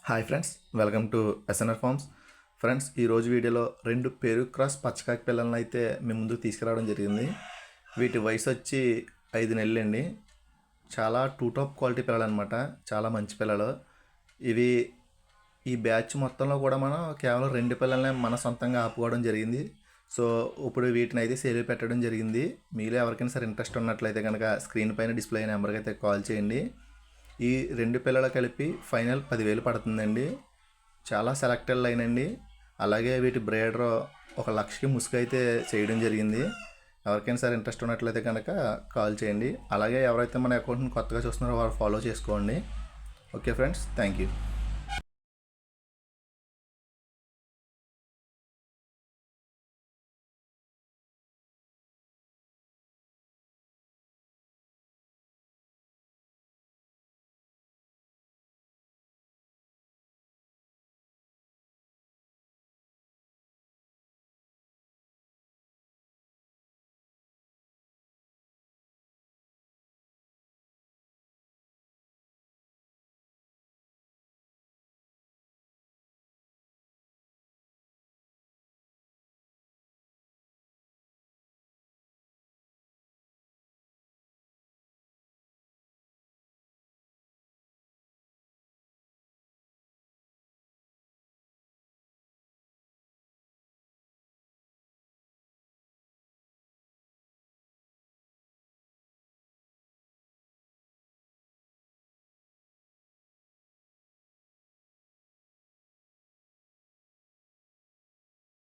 Hi friends, welcome to SNR farms. Friends, ఈరోజు వీడియోలో 2 పెరుగు క్రాస్ పచ్చకాకి పిల్లలను అయితే మేము ముందుకు తీసుకురావడం జరిగింది. వీటి వయసు వచ్చి 5 నెలలు అండి. చాలా టాప్ క్వాలిటీ పిల్లలు అనమాట. చాలా మంచి పిల్లలు ఇవి. ఈ బ్యాచ్ మొత్తంలో కూడా మనం కేవలం 2 పిల్లలనే మన సొంతంగా ఆపుకోవడం జరిగింది. సో ఇప్పుడు వీటిని అయితే సేల్ పెట్టడం జరిగింది. మీలో ఎవరికైనా సరే ఇంట్రెస్ట్ ఉన్నట్లయితే కనుక స్క్రీన్ పైన డిస్ప్లే అయిన నెంబర్కి అయితే కాల్ చేయండి. ఈ 2 పిల్లలు కలిపి ఫైనల్ 10,000 పడుతుందండి. చాలా సెలెక్టెడ్ లైన్ అండి. అలాగే వీటి బ్రేడర్ 1,00,000కి ముసుగు అయితే చేయడం జరిగింది. ఎవరికైనా సరే ఇంట్రెస్ట్ ఉన్నట్లయితే కనుక కాల్ చేయండి. అలాగే ఎవరైతే మన అకౌంట్ని కొత్తగా చూస్తున్నారో వారు ఫాలో చేసుకోండి. Okay friends, thank you.